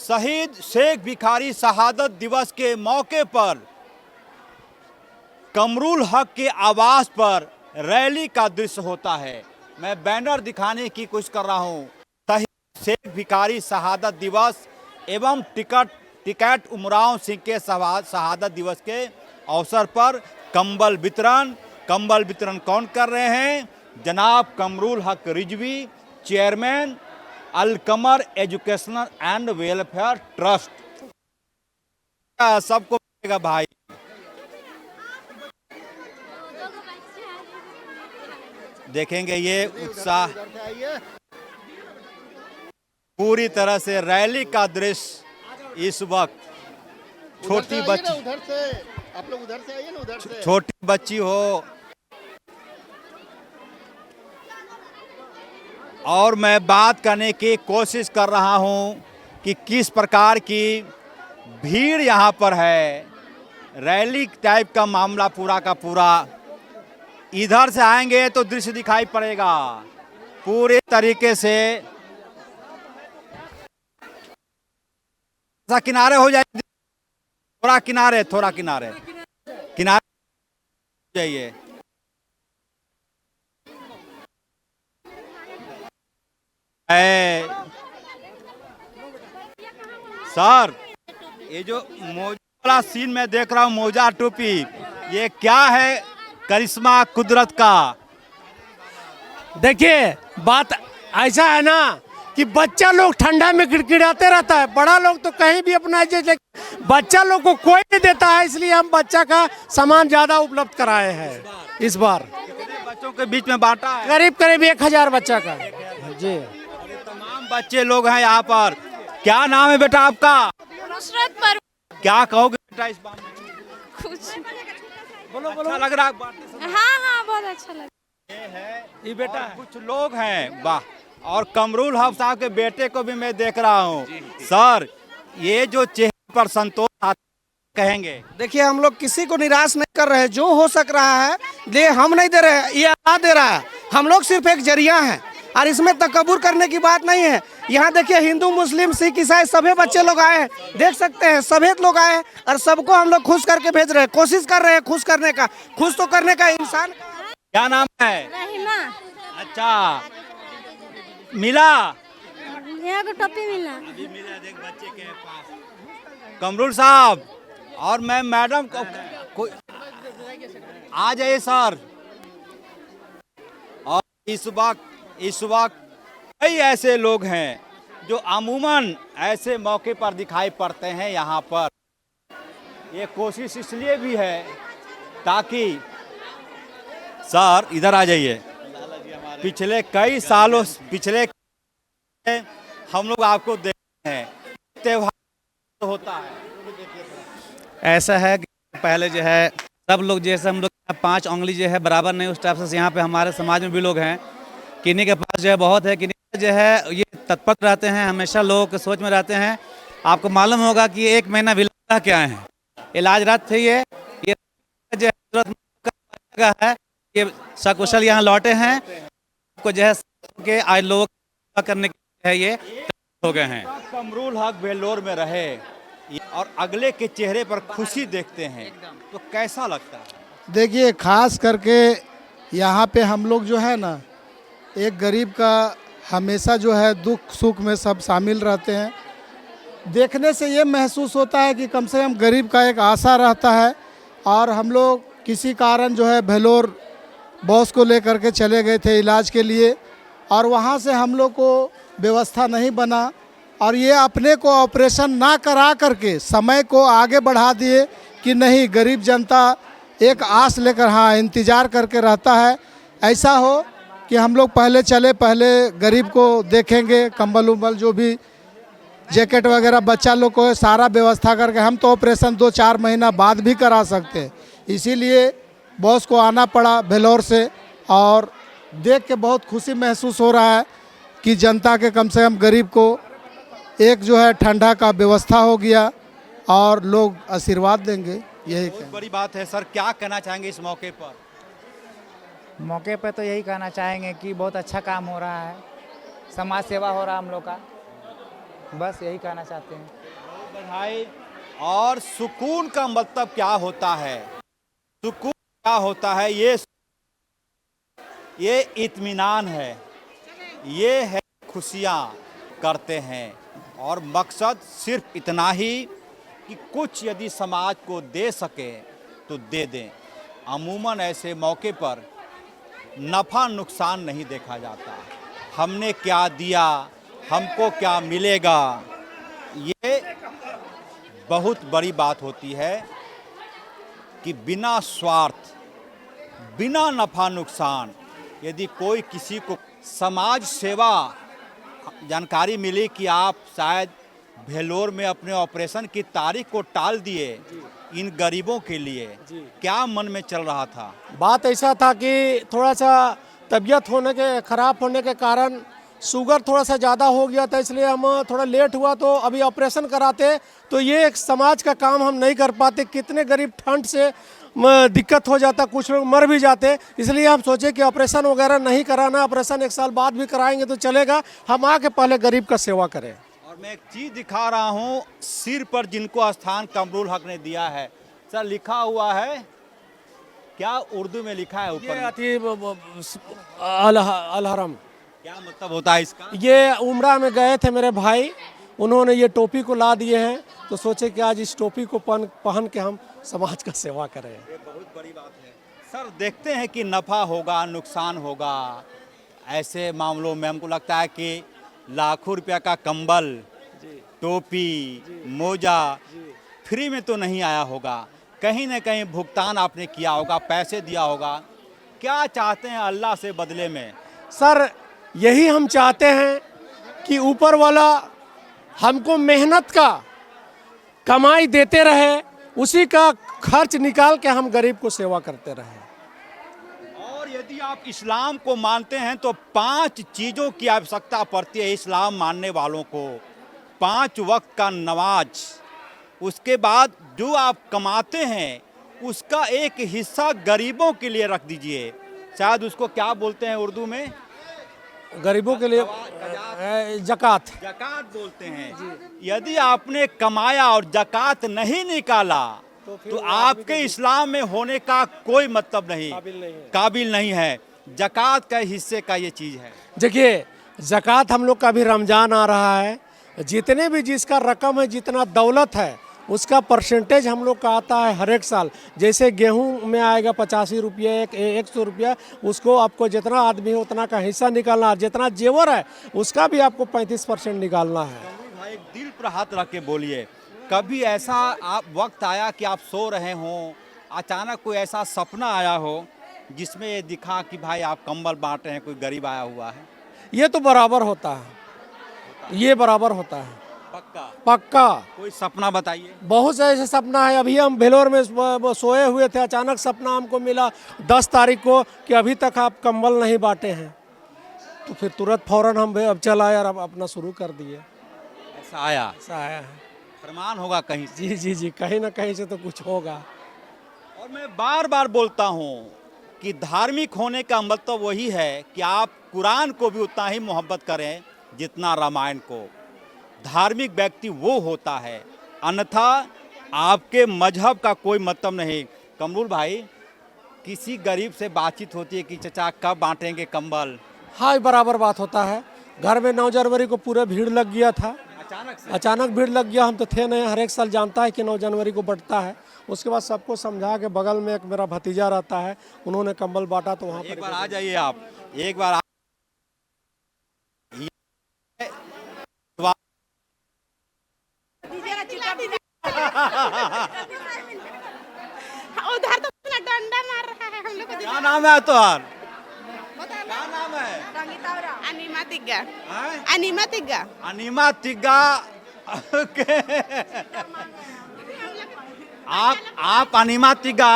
शहीद शेख भिखारी शहादत दिवस के मौके पर कमरुल हक के आवास पर रैली का दृश्य होता है। मैं बैनर दिखाने की कोशिश कर रहा हूं। शहीद शेख भिखारी शहादत दिवस एवं टिकैत उमराव सिंह के शहादत दिवस के अवसर पर कंबल वितरण कौन कर रहे हैं? जनाब Qamrul Haq Rizvi, chairman Al Qamar educational and welfare trust. सबको मिलेगा भाई। देखेंगे ये उत्साह, पूरी तरह से रैली का दृश्य इस वक्त। छोटी बच्ची, उधर से आप लोग उधर से आइए ना, उधर से। छोटी बच्ची हो और मैं बात करने की कोशिश कर रहा हूं कि किस प्रकार की भीड़ यहां पर है। रैली टाइप का मामला पूरा का पूरा। इधर से आएंगे तो दृश्य दिखाई पड़ेगा पूरे तरीके से। किनारे हो जाइए, थोड़ा किनारे जाइए। सर, ये जो मौजा वाला सीन मैं देख रहा हूँ, मौजा टोपी, ये क्या है? करिश्मा कुदरत का। देखिए बात ऐसा है ना कि बच्चा लोग ठंडा में गिड़गिड़ाते रहता है, बड़ा लोग तो कहीं भी अपना जैसे, बच्चा लोग को कोई नहीं देता है, इसलिए हम बच्चा का सामान ज्यादा उपलब्ध कराए हैं इस बार। कितने बच्चों के बीच में बांटा है? करीब 1000 बच्चा का जी। तमाम बच्चे लोग हैं यहाँ पर। क्या नाम है बेटा आपका? नुसरत पर क्या कहोगे बेटा इस बात में? कुछ बोलो अच्छा लग रहा है बांटते समय? हाँ बहुत अच्छा लगा। ये है, ये बेटा और कुछ लोग हैं, वाह। और कमरुल हक साहब के बेटे को भी मैं देख रहा हूँ। सर, ये जो चेहरे पर संतोष कहेंगे? देखिए, हम लोग किसी को निराश नहीं कर रहे हैं। जो हो सक रहा है दे, हम नहीं दे रहे हैं, ये अल्लाह दे रहा है। हम लोग सिर्फ एक जरिया हैं और इसमें तकब्बुर करने की बात नहीं है। यहाँ देखिए, हिंदू मुस्लिम सिख ईसाई सभी बच्चे लोग आए हैं, देख सकते हैं, सभी लोग आए हैं और सबको हम लोग खुश करके भेज रहे हैं, कोशिश कर रहे हैं खुश करने का। खुश तो करने का इंसान। क्या नाम है? रहीमा, अच्छा, मिला? यहाँ को टोपी मिला। अभी मिला, देख बच्चे के पास। कमरुल साहब और मैं मैडम को आ जाइए सर। और इस वक्त कई ऐसे लोग हैं जो अमूमन ऐसे मौके पर दिखाई पड़ते हैं यहाँ पर। ये कोशिश इसलिए भी है ताकि, सर इधर आ जाइए, पिछले कई सालों हम लोग आपको देखते हैं, त्योहार होता है। ऐसा है कि पहले जो है सब लोग, जैसे हम लोग 5 उंगली जो है बराबर नहीं, उस टाइप से यहाँ पे हमारे समाज में भी लोग हैं। किन्हीं के पास जो है बहुत है, किन्हीं जो है ये तत्पर रहते हैं, हमेशा लोगों के सोच में रहते हैं। आपको मालूम होगा कि 1 महीना विला क्या है, इलाज रात थे। ये जो है ये सकुशल यहाँ लौटे हैं। आपको जो है के आज लोग करने के है ये हो गए हैं। कमरुल हक वेल्लोर में रहे और अगले के चेहरे पर खुशी देखते हैं तो कैसा लगता है? देखिए, खास करके यहाँ पे हम लोग जो है ना, एक गरीब का हमेशा जो है दुख सुख में सब शामिल रहते हैं। देखने से ये महसूस होता है कि कम से कम गरीब का एक आशा रहता है। और हम लोग किसी कारण जो है वेल्लोर बॉस को लेकर के चले गए थे इलाज के लिए, और वहाँ से हम लोग को व्यवस्था नहीं बना और ये अपने को ऑपरेशन ना करा करके समय को आगे बढ़ा दिए कि नहीं, गरीब जनता एक आस लेकर, हाँ, इंतज़ार करके रहता है ऐसा हो कि हम लोग पहले गरीब को देखेंगे, कंबल उम्बल जो भी जैकेट वगैरह बच्चा लोग को सारा व्यवस्था करके। हम तो ऑपरेशन 2-4 महीना बाद भी करा सकते हैं, इसीलिए बॉस को आना पड़ा वेल्लोर से। और देख के बहुत खुशी महसूस हो रहा है कि जनता के कम से कम गरीब को एक जो है ठंडा का व्यवस्था हो गया और लोग आशीर्वाद देंगे। यही बहुत बड़ी बात है। सर, क्या कहना चाहेंगे इस मौके पर? मौके पे तो यही कहना चाहेंगे कि बहुत अच्छा काम हो रहा है, समाज सेवा हो रहा है हम लोग का, बस यही कहना चाहते हैं। भाई, और सुकून का मतलब क्या होता है? सुकून क्या होता है? ये इत्मीनान है, ये है खुशियाँ करते हैं, और मकसद सिर्फ इतना ही कि कुछ यदि समाज को दे सके तो दे दें। अमूमन ऐसे मौके पर नफ़ा नुकसान नहीं देखा जाता। हमने क्या दिया, हमको क्या मिलेगा, ये बहुत बड़ी बात होती है कि बिना स्वार्थ, बिना नफ़ा नुकसान यदि कोई किसी को समाज सेवा, जानकारी मिली कि आप शायद भेलोर में अपने ऑपरेशन की तारीख को टाल दिए इन गरीबों के लिए, क्या मन में चल रहा था? बात ऐसा था कि थोड़ा सा तबीयत खराब होने के कारण शुगर थोड़ा सा ज़्यादा हो गया था, इसलिए हम थोड़ा लेट हुआ, तो अभी ऑपरेशन कराते तो ये एक समाज का काम हम नहीं कर पाते। कितने गरीब ठंड से दिक्कत हो जाता, कुछ लोग मर भी जाते, इसलिए हम सोचे कि ऑपरेशन वगैरह नहीं कराना, ऑपरेशन 1 साल बाद भी कराएंगे तो चलेगा, हम आके पहले गरीब का सेवा करें। और मैं एक चीज़ दिखा रहा हूँ, सिर पर जिनको स्थान कमरुल हक ने दिया है, सर लिखा हुआ है, क्या उर्दू में लिखा है ऊपर? ये अलहरम, क्या मतलब होता है इसका? ये उम्रा में गए थे मेरे भाई, उन्होंने ये टोपी को ला दिए हैं, तो सोचे कि आज इस टोपी को पहन के हम समाज का सेवा करें। ये बहुत बड़ी बात है। सर देखते हैं कि नफ़ा होगा, नुकसान होगा, ऐसे मामलों में हमको लगता है कि लाखों रुपया का कंबल, टोपी, मोजा फ्री में तो नहीं आया होगा, कहीं न कहीं भुगतान आपने किया होगा, पैसे दिया होगा। क्या चाहते हैं अल्लाह से बदले में? सर यही हम चाहते हैं कि ऊपर वाला हमको मेहनत का कमाई देते रहे, उसी का खर्च निकाल के हम गरीब को सेवा करते रहे। और यदि आप इस्लाम को मानते हैं तो 5 चीज़ों की आवश्यकता पड़ती है इस्लाम मानने वालों को। 5 वक्त का नमाज, उसके बाद जो आप कमाते हैं उसका एक हिस्सा गरीबों के लिए रख दीजिए। शायद उसको क्या बोलते हैं उर्दू में? गरीबों के लिए जकात जकात बोलते हैं। यदि आपने कमाया और जकात नहीं निकाला तो आपके इस्लाम में होने का कोई मतलब नहीं, काबिल नहीं है। जकात का हिस्से का ये चीज़ है। देखिए, जकात हम लोग का भी रमजान आ रहा है, जितने भी जिसका रकम है, जितना दौलत है, उसका परसेंटेज हम लोग का आता है हर एक साल। जैसे गेहूं में आएगा 85 रुपये, 100 रुपया, उसको आपको जितना आदमी है उतना का हिस्सा निकालना है। जितना जेवर है उसका भी आपको 35% निकालना है। भाई एक दिल पर हाथ रख के बोलिए, कभी ऐसा आप वक्त आया कि आप सो रहे हों, अचानक कोई ऐसा सपना आया हो जिसमें ये दिखा कि भाई आप कंबल बांट रहे हैं, कोई गरीब आया हुआ है? ये तो बराबर होता है, ये बराबर होता है, पक्का पक्का। कोई सपना बताइए। बहुत से ऐसे सपना है। अभी हम भेलोर में सोए हुए थे, अचानक सपना हमको मिला 10 तारीख को कि अभी तक आप कंबल नहीं बांटे हैं, तो फिर तुरंत फौरन हम अब चल आए और अब अपना शुरू कर दिए। ऐसा आया? ऐसा आया है। फरमान होगा कहीं से। जी जी जी, कहीं ना कहीं से तो कुछ होगा। और मैं बार बार बोलता हूँ कि धार्मिक होने का मतलब वही है कि आप कुरान को भी उतना ही मोहब्बत करें जितना रामायण को। धार्मिक व्यक्ति वो होता है, अन्यथा आपके मजहब का कोई मतलब नहीं। कमरुल भाई, किसी गरीब से बातचीत होती है कि चचा कब बांटेंगे कंबल? हाँ, ये बराबर बात होता है। घर में 9 जनवरी को पूरे भीड़ लग गया था, अचानक भीड़ लग गया। हम तो थे नहीं, हर एक साल जानता है कि 9 जनवरी को बढ़ता है। उसके बाद सबको समझा के, बगल में एक मेरा भतीजा रहता है, उन्होंने कंबल बांटा, तो वहाँ एक बार आ जाइए आप, एक बार उधर तो डंडा मार रहा है हम लोग को। क्या नाम है तुहार? क्या नाम है? अनिमा तिग्गा। हैं? अनिमा तिग्गा। अनिमा तिग्गा। आप अनिमा तिग्गा,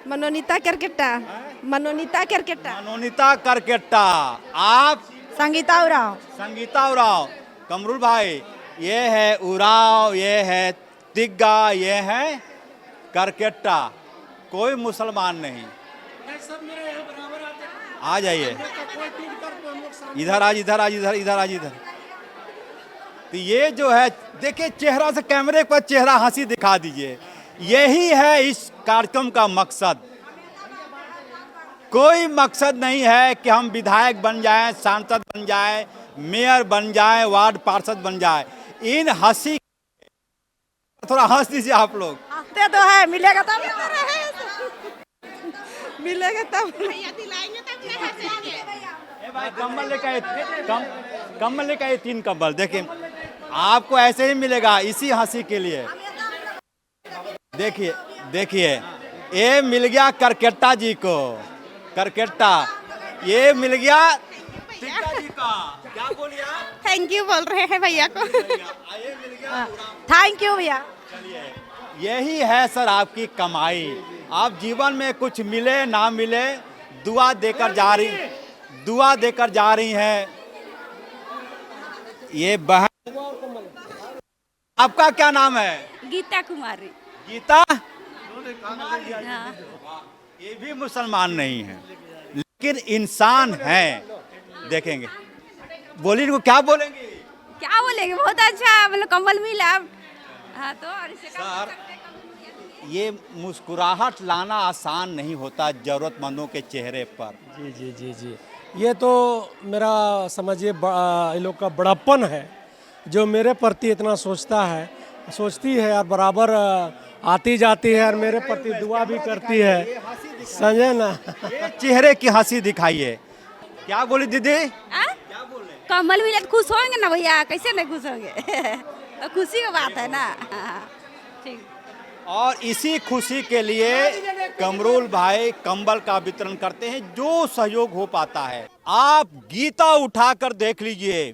मनोनीता करकेटा। मनोनीता करकेटा। मनोनीता करकेट्टा। आप? संगीता उराव। संगीता उराव। कमरुल भाई, ये है उराव, ये है तिग्गा, ये है करकेट्टा। कोई मुसलमान नहीं। आ जाइए, इधर आज, इधर आज, इधर इधर आज, इधर। तो ये जो है देखिए चेहरा से कैमरे पर चेहरा हंसी दिखा दीजिए। यही है इस कार्यक्रम का मकसद। कोई मकसद नहीं है कि हम विधायक बन जाएं, सांसद बन जाएं, मेयर बन जाएं, वार्ड पार्षद बन जाएं। इन हंसी थोड़ा हंस दीजिए आप लोग। हंसते तो है, मिलेगा तब मिलेगा तब दिलाएंगे तब ए भाई कंबल लेके आए, कंबल लेके आए 3 कंबल। देखिए आपको ऐसे ही मिलेगा इसी हंसी के लिए। देखिए देखिए ये मिल गया करकेट्टा जी को, करकेट्टा ये मिल गया टिक्का जी का। क्या बोलिए आप? थैंक यू बोल रहे हैं भैया को। ये मिल गया थैंक यू भैया। चलिए यही है सर आपकी कमाई। आप जीवन में कुछ मिले ना मिले दुआ देकर जा रही हैं। ये बहन, आपका क्या नाम है? गीता कुमारी। गीता, ये भी मुसलमान नहीं है लेकिन इंसान है। देखेंगे बोलिए इनको क्या बोलेंगे? क्या बोलेंगे? बहुत अच्छा मतलब कंबल मिला। हाँ तो और इससे सर ये मुस्कुराहट लाना आसान नहीं होता जरूरतमंदों के चेहरे पर। जी जी जी जी, ये तो मेरा समझिए इन लोग का बड़प्पन है जो मेरे प्रति इतना सोचती है और बराबर आती जाती है और मेरे प्रति दुआ भी करती है, समझे ना। ये चेहरे की हंसी दिखाइए। क्या बोली दीदी? क्या बोल रहे? कंबल मिला तो खुश होंगे ना भैया, कैसे नहीं खुश होंगे? तो खुशी की बात है ना। ठीक। और इसी खुशी के लिए कमरुल भाई कंबल का वितरण करते हैं जो सहयोग हो पाता है। आप गीता उठाकर देख लीजिए,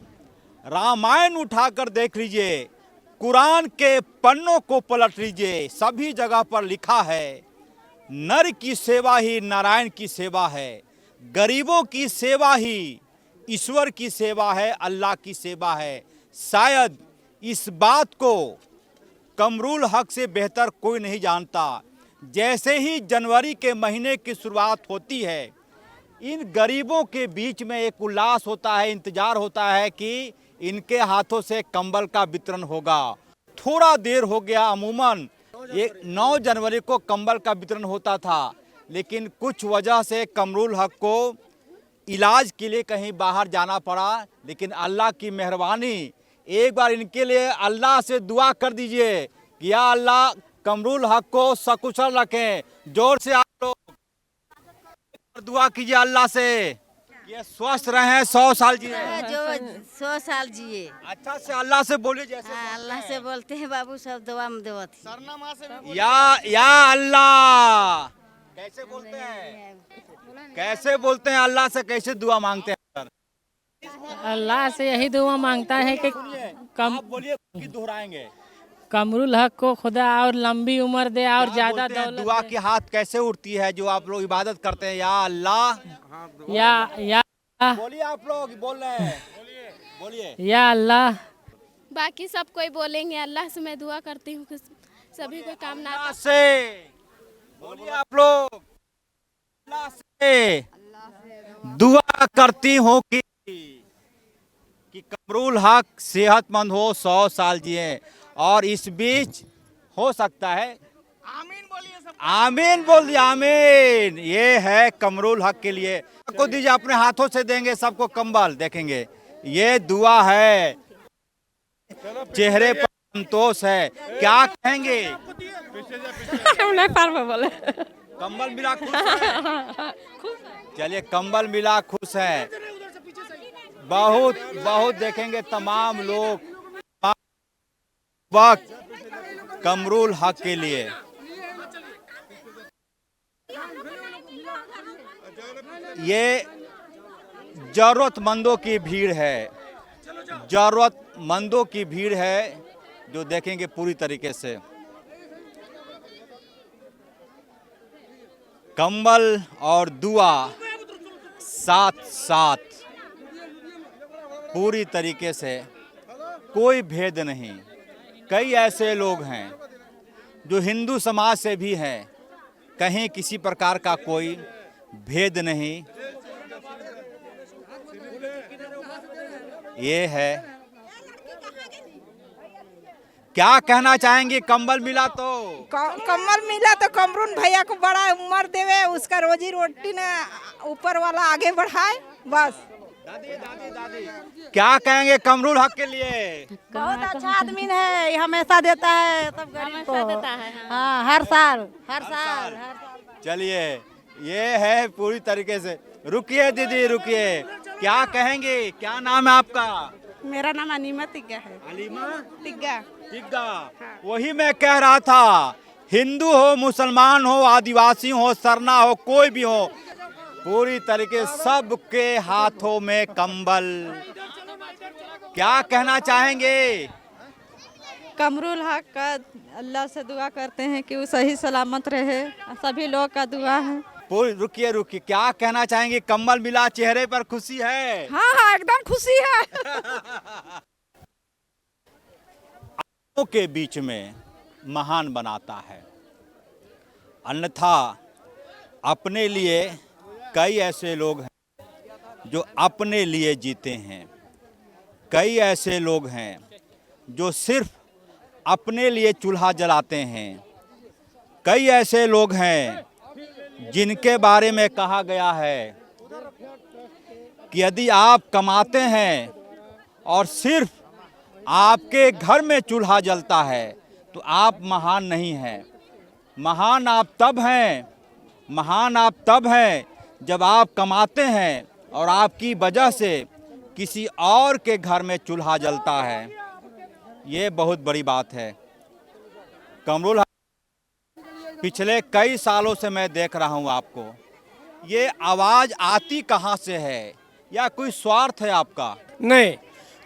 रामायण उठाकर देख लीजिए, कुरान के पन्नों को पलट लीजिए, सभी जगह पर लिखा है नर की सेवा ही नारायण की सेवा है, गरीबों की सेवा ही ईश्वर की सेवा है, अल्लाह की सेवा है। शायद इस बात को कमरुल हक से बेहतर कोई नहीं जानता। जैसे ही जनवरी के महीने की शुरुआत होती है, इन गरीबों के बीच में एक उल्लास होता है, इंतजार होता है कि इनके हाथों से कंबल का वितरण होगा। थोड़ा देर हो गया, अमूमन ये 9 जनवरी को कंबल का वितरण होता था, लेकिन कुछ वजह से कमरुल हक को इलाज के लिए कहीं बाहर जाना पड़ा। लेकिन अल्लाह की मेहरबानी, एक बार इनके लिए अल्लाह से दुआ कर दीजिए कि या अल्लाह कमरुल हक को सकुशल रखें। जोर से आप लोग दुआ कीजिए अल्लाह से, ये स्वस्थ रहे, 100 साल जिए। जो 100 साल जिए। अच्छा से अल्लाह से बोलिए जैसे हाँ, अल्लाह से बोलते हैं बाबू, सब दुआ में देवत है। या अल्लाह कैसे बोलते हैं? कैसे बोलते हैं? अल्लाह से कैसे दुआ मांगते हैं सर? अल्लाह से यही दुआ मांगता है कि आप बोलिए कि दोहराएंगे। कमरुल हक को खुदा और लंबी उम्र दे और ज्यादा दौलत दुआ की हाथ कैसे उठती है जो आप लोग इबादत करते हैं? या अल्लाह, या बोलिए आप लोग बोल रहे हैं, बोलिए या अल्लाह। बाकी सब कोई बोलेंगे, अल्लाह से मैं दुआ करती हूँ कि सभी को कामना अल्लाह से बोलिए आप लोग, अल्लाह से दुआ करती हूँ कि कमरुल हक सेहतमंद हो, 100 साल जिए। और इस बीच हो सकता है आमीन बोलिए सब, आमीन बोल दिया, आमीन। ये है कमरुल हक के लिए। आपको दीजिए, अपने हाथों से देंगे सबको कंबल। देखेंगे ये दुआ है, चेहरे पर संतोष है। क्या कहेंगे? कंबल मिला खुश है? चलिए कंबल मिला खुश है। बहुत बहुत देखेंगे तमाम लोग वक्त कमरुल हक के लिए। ये जरूरतमंदों की भीड़ है, जरूरतमंदों की भीड़ है जो देखेंगे पूरी तरीके से। कंबल और दुआ साथ साथ पूरी तरीके से, कोई भेद नहीं। कई ऐसे लोग हैं जो हिंदू समाज से भी हैं, कहीं किसी प्रकार का कोई भेद नहीं। ये है क्या कहना चाहेंगे? कंबल मिला तो कमल मिला तो कमरून भैया को बड़ा उम्र देवे, उसका रोजी रोटी ने ऊपर वाला आगे बढ़ाए बस। क्या कहेंगे कमरुल हक के लिए? बहुत अच्छा आदमी है, हमेशा देता है सब गरीब को देता है। हाँ, हर साल हर साल। चलिए, ये है पूरी तरीके से। रुकिए दीदी, रुकिए, क्या कहेंगे? क्या नाम है आपका? मेरा नाम अनीमा तिग्गा है। अलीमा तिग्गा। तिग्गा। वही मैं कह रहा था, हिंदू हो, मुसलमान हो, आदिवासी हो, सरना हो, कोई भी हो, पूरी तरीके सबके हाथों में कंबल। क्या कहना चाहेंगे? कमरुल हक का अल्लाह से दुआ करते हैं कि वो सही सलामत रहे, सभी लोग का दुआ है। पूरी रुकिए रुकिए, क्या कहना चाहेंगे? कंबल मिला, चेहरे पर खुशी है? हाँ हाँ, एकदम खुशी है। आपों के बीच में महान बनाता है, अन्यथा अपने लिए कई ऐसे लोग हैं जो अपने लिए जीते हैं, कई ऐसे लोग हैं जो सिर्फ अपने लिए चूल्हा जलाते हैं, कई ऐसे लोग हैं जिनके बारे में कहा गया है कि यदि आप कमाते हैं और सिर्फ आपके घर में चूल्हा जलता है तो आप महान नहीं हैं। महान आप तब हैं, महान आप तब हैं जब आप कमाते हैं और आपकी वजह से किसी और के घर में चूल्हा जलता है। ये बहुत बड़ी बात है। कमरुल, पिछले कई सालों से मैं देख रहा हूँ आपको, ये आवाज़ आती कहाँ से है, या कोई स्वार्थ है आपका? नहीं,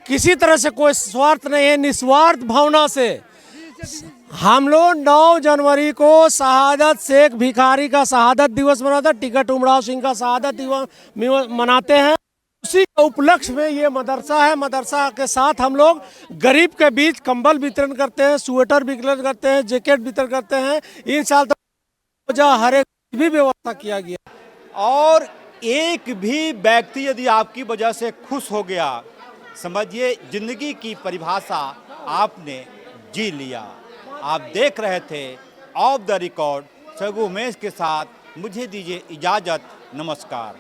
किसी तरह से कोई स्वार्थ नहीं है, निस्वार्थ भावना से हम लोग 9 जनवरी को शहादत शेख भिखारी का शहादत दिवस मनाते हैं, टिकट उमराव सिंह का शहादत दिवस मनाते हैं। उसी के उपलक्ष्य में ये मदरसा है। मदरसा के साथ हम लोग गरीब के बीच कंबल वितरण करते हैं, स्वेटर वितरण करते हैं, जैकेट वितरण करते हैं। इन साल तक हर एक भी व्यवस्था किया गया। और एक भी व्यक्ति यदि आपकी वजह से खुश हो गया, समझिए जिंदगी की परिभाषा आपने जी लिया। आप देख रहे थे ऑफ द रिकॉर्ड सगु उमेश के साथ। मुझे दीजिए इजाज़त, नमस्कार।